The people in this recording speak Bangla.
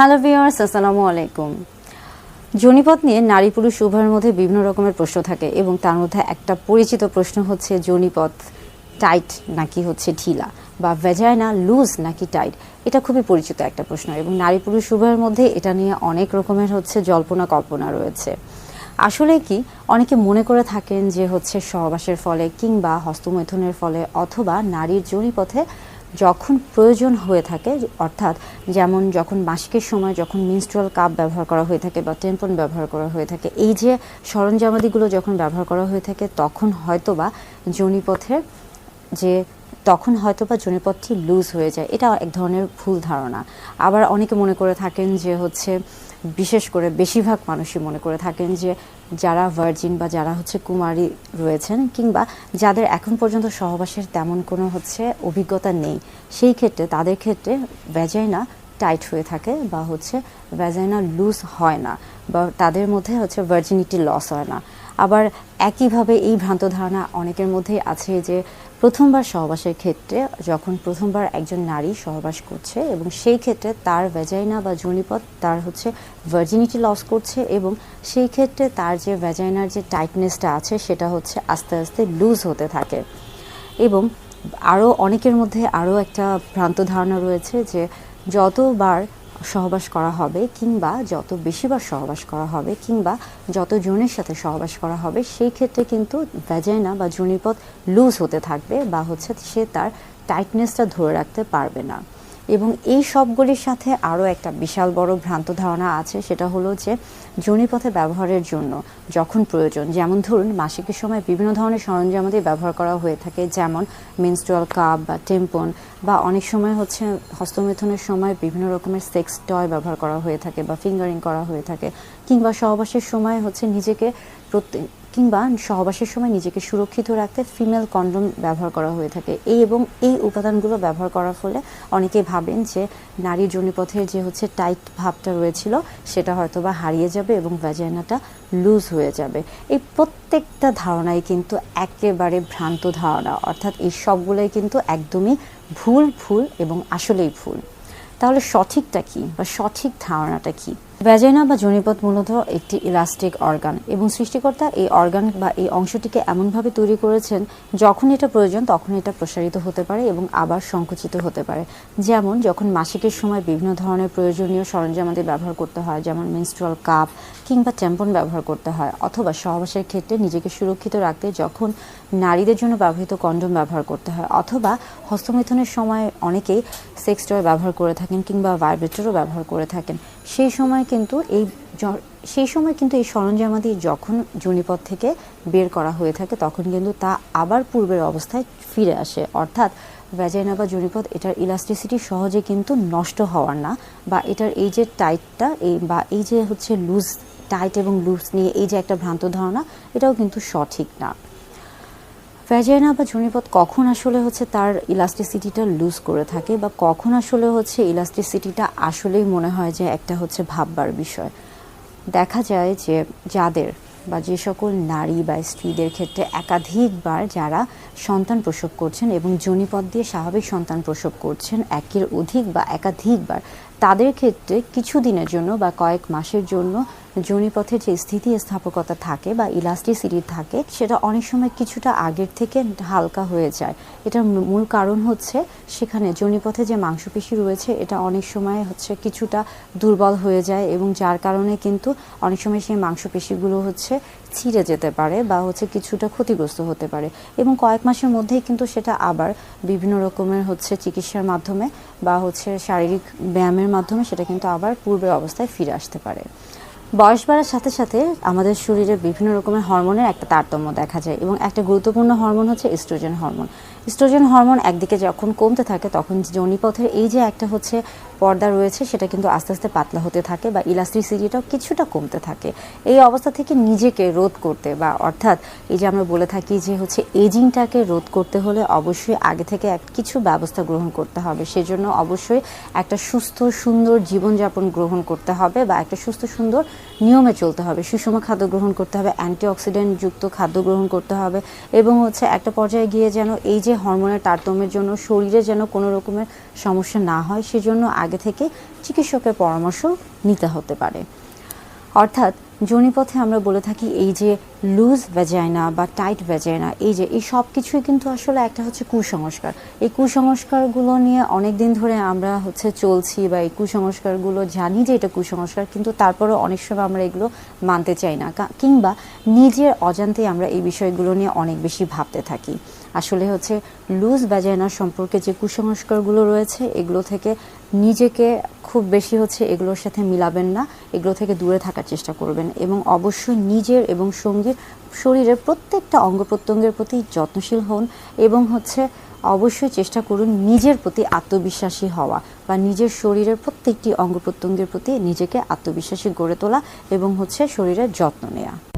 হ্যালো ভিউয়ার্স, আসসালামু আলাইকুম। যোনিপথ নিয়ে নারী পুরুষ উভয়ের মধ্যে বিভিন্ন রকমের প্রশ্ন থাকে এবং তার মধ্যে একটা পরিচিত প্রশ্ন হচ্ছে যোনিপথ টাইট নাকি হচ্ছে ঢিলা, বা ভ্যাজাইনা লুজ নাকি টাইট। এটা খুবই পরিচিত একটা প্রশ্ন এবং নারী পুরুষ উভয়ের মধ্যে এটা নিয়ে অনেক রকমের হচ্ছে জল্পনা কল্পনা রয়েছে। আসলে কি অনেকে মনে করে থাকেন যে হচ্ছে সহবাসের ফলে কিংবা হস্তমৈথুনের ফলে অথবা নারীর যোনিপথে যখন প্রয়োজন হয়ে থাকে, অর্থাৎ যেমন যখন মাসিকের সময় যখন মেনস্ট্রুয়াল কাপ ব্যবহার করা হয়ে থাকে বা টেম্পন ব্যবহার করা হয়ে থাকে, এই যে সরঞ্জামাদিগুলো যখন ব্যবহার করা হয়ে থাকে তখন হয়তোবা যোনিপথের যে যোনিপথটি লুজ হয়ে যায়। এটা এক ধরনের ভুল ধারণা। আবার অনেকে মনে করে থাকেন যে হচ্ছে, বিশেষ করে বেশিরভাগ মানুষই মনে করে থাকেন যে যারা ভার্জিন বা যারা হচ্ছে কুমারী রয়েছেন কিংবা যাদের এখন পর্যন্ত সহবাসের তেমন কোনো হচ্ছে অভিজ্ঞতা নেই, সেই ক্ষেত্রে তাদের ক্ষেত্রে ভ্যাজাইনা টাইট হয়ে থাকে বা হচ্ছে ভ্যাজাইনা লুজ হয় না, বা তাদের মধ্যে হচ্ছে ভার্জিনিটি লস হয় না। আবার একইভাবে এই ভ্রান্ত ধারণা অনেকের মধ্যেই আছে যে প্রথমবার সহবাসের ক্ষেত্রে যখন প্রথমবার একজন নারী সহবাস করছে এবং সেই ক্ষেত্রে তার ভ্যাজাইনা বা যোনিপথ তার হচ্ছে ভার্জিনিটি লস করছে এবং সেই ক্ষেত্রে তার যে ভ্যাজাইনার যে টাইটনেসটা আছে সেটা হচ্ছে আস্তে আস্তে লুজ হতে থাকে। এবং আরও অনেকের মধ্যে আরও একটা ভ্রান্ত ধারণা রয়েছে যে যতবার সহবাস করা হবে কিংবা যত বেশিবার সহবাস করা হবে কিংবা যত জনের সাথে সহবাস করা হবে সেই ক্ষেত্রে কিন্তু ভ্যাজাইনা বা যোনিপথ লুজ হতে থাকবে বা হচ্ছে সে তার টাইটনেসটা ধরে রাখতে পারবে না। এবং এই সবগুলির সাথে আরও একটা বিশাল বড় ভ্রান্ত ধারণা আছে, সেটা হলো যে যোনিপথে ব্যবহারের জন্য যখন প্রয়োজন, যেমন ধরুন মাসিকের সময় বিভিন্ন ধরনের সরঞ্জামাদি ব্যবহার করা হয়ে থাকে, যেমন মেনস্ট্রুয়াল কাপ বা টেম্পন, বা অনেক সময় হচ্ছে হস্তমৈথুনের সময় বিভিন্ন রকমের সেক্স টয় ব্যবহার করা হয়ে থাকে বা ফিঙ্গারিং করা হয়ে থাকে, কিংবা সহবাসের সময় হচ্ছে সহবাসের সময় নিজেকে সুরক্ষিত রাখতে ফিমেল কন্ডম ব্যবহার করা হয়ে থাকে। এই উপাদানগুলো ব্যবহার করার ফলে অনেকেই ভাবেন যে নারীর যোনিপথের যে হচ্ছে টাইট ভাবটা রয়েছিল সেটা হয়তো বা হারিয়ে যাবে এবং ভ্যাজাইনাটা লুজ হয়ে যাবে। এই প্রত্যেকটা ধারণাই কিন্তু একেবারে ভ্রান্ত ধারণা, অর্থাৎ এই সবগুলোই কিন্তু একদমই ভুল এবং আসলেই ভুল। তাহলে সঠিকটা কি বা সঠিক ধারণাটা কি? ভ্যাজাইনা বা যোনিপথ মূলত একটি ইলাস্টিক অর্গান এবং সৃষ্টিকর্তা এই অর্গান বা এই অংশটিকে এমনভাবে তৈরি করেছেন যখন এটা প্রয়োজন তখন এটা প্রসারিত হতে পারে এবং আবার সংকুচিত হতে পারে। যেমন যখন মাসিকের সময় বিভিন্ন ধরনের প্রয়োজনীয় সরঞ্জামাদি ব্যবহার করতে হয়, যেমন মেনস্ট্রুয়াল কাপ কিংবা ট্যাম্পন ব্যবহার করতে হয়, অথবা সহবাসের ক্ষেত্রে নিজেকে সুরক্ষিত রাখতে যখন নারীদের জন্য ব্যবহৃত কন্ডম ব্যবহার করতে হয়, অথবা হস্তমৈথুনের সময় অনেকেই সেক্স টয় ব্যবহার করে থাকেন কিংবা ভাইব্রেটরও ব্যবহার করে থাকেন, সেই সময় কিন্তু এই সরঞ্জামাদি যখন যোনিপথ থেকে বের করা হয়ে থাকে তখন কিন্তু তা আবার পূর্বের অবস্থায় ফিরে আসে। অর্থাৎ ভ্যাজাইনা বা যোনিপথ এটার ইলাস্টিসিটি সহজে কিন্তু নষ্ট হওয়ার না, বা এটার এই যে টাইটটা এই যে হচ্ছে লুজ, টাইট এবং লুজ নিয়ে এই যে একটা ভ্রান্ত ধারণা, এটাও কিন্তু সঠিক না। ভ্যাজাইনা বা যোনিপথ কখন আসলে হচ্ছে তার ইলাস্টিসিটিটা লুজ করে থাকে বা কখন আসলে হচ্ছে ইলাস্টিসিটিটা আসলেই মনে হয় যে একটা হচ্ছে ভাববার বিষয়। দেখা যায় যে যে সকল নারী বা স্ত্রীদের ক্ষেত্রে একাধিকবার যারা সন্তান প্রসব করছেন এবং যোনিপথ দিয়ে স্বাভাবিক সন্তান প্রসব করছেন একের অধিক বা একাধিকবার, তাদের ক্ষেত্রে কিছু দিনের জন্য বা কয়েক মাসের জন্য যোনিপথের যে স্থিতিস্থাপকতা থাকে বা ইলাস্টিসিটি থাকে সেটা অনেক সময় কিছুটা আগের থেকে হালকা হয়ে যায়। এটার মূল কারণ হচ্ছে সেখানে যোনিপথে যে মাংসপেশি রয়েছে এটা অনেক সময় হচ্ছে কিছুটা দুর্বল হয়ে যায় এবং যার কারণে কিন্তু অনেক সময় সেই মাংসপেশিগুলো হচ্ছে ছিঁড়ে যেতে পারে বা হচ্ছে কিছুটা ক্ষতিগ্রস্ত হতে পারে, এবং কয়েক মাসের মধ্যেই কিন্তু সেটা আবার বিভিন্ন রকমের হচ্ছে চিকিৎসার মাধ্যমে বা হচ্ছে শারীরিক ব্যায়ামের মাধ্যমে সেটা কিন্তু আবার পূর্বের অবস্থায় ফিরে আসতে পারে। বয়স বাড়ার সাথে সাথে আমাদের শরীরে বিভিন্ন রকমের হরমোনের একটা তারতম্য দেখা যায় এবং একটা গুরুত্বপূর্ণ হরমোন হচ্ছে ইস্ট্রোজেন হরমোন। ইস্ট্রোজেন হরমোন একদিকে যখন কমতে থাকে তখন যোনিপথের এই যে একটা হচ্ছে পর্দা রয়েছে সেটা কিন্তু আস্তে আস্তে পাতলা হতে থাকে বা ইলাস্টিসিটিটাও কিছুটা কমতে থাকে। এই অবস্থা থেকে নিজেকে রোধ করতে বা অর্থাৎ এই যে আমরা বলে থাকি যে হচ্ছে এজিংটাকে রোধ করতে হলে অবশ্যই আগে থেকে কিছু ব্যবস্থা গ্রহণ করতে হবে। সেজন্য অবশ্যই একটা সুস্থ সুন্দর জীবনযাপন গ্রহণ করতে হবে বা একটা সুস্থ সুন্দর নিয়মে চলতে হবে, সুষম খাদ্য গ্রহণ করতে হবে, অ্যান্টিঅক্সিডেন্ট যুক্ত খাদ্য গ্রহণ করতে হবে এবং হচ্ছে একটা পর্যায়ে গিয়ে যেন এই যে হরমোনের তারতম্যের জন্য শরীরে যেন কোনো রকমের সমস্যা না হয় সেজন্য আগে থেকে চিকিৎসকের পরামর্শ নিতে হতে পারে। অর্থাৎ যোনিপথে আমরা বলে থাকি এই যে লুজ ভ্যাজাইনা বা টাইট ভ্যাজাইনা, এই সব কিছুই কিন্তু আসলে একটা হচ্ছে কুসংস্কার। এই কুসংস্কারগুলো নিয়ে অনেক দিন ধরে আমরা চলছি, বা এই কুসংস্কারগুলো জানি যে এটা কুসংস্কার, কিন্তু তারপরেও অনেক সময় আমরা এগুলো মানতে চাই না, কিংবা নিজের অজান্তেই আমরা এই বিষয়গুলো নিয়ে অনেক বেশি ভাবতে থাকি। আসলে লুজ ভ্যাজাইনা সম্পর্কে যে কুসংস্কারগুলো রয়েছে এগুলো থেকে নিজেকে খুব বেশি এগুলোর সাথে মিলাবেন না, এগুলো থেকে দূরে থাকার চেষ্টা করবেন, এবং অবশ্যই নিজের এবং সঙ্গীর শরীরের প্রত্যেকটা অঙ্গ প্রত্যঙ্গের প্রতি যত্নশীল হন, এবং অবশ্যই চেষ্টা করুন নিজের প্রতি আত্মবিশ্বাসী হওয়া, বা নিজের শরীরের প্রত্যেকটি অঙ্গ প্রত্যঙ্গের প্রতি নিজেকে আত্মবিশ্বাসী গড়ে তোলা, এবং শরীরের যত্ন নেওয়া।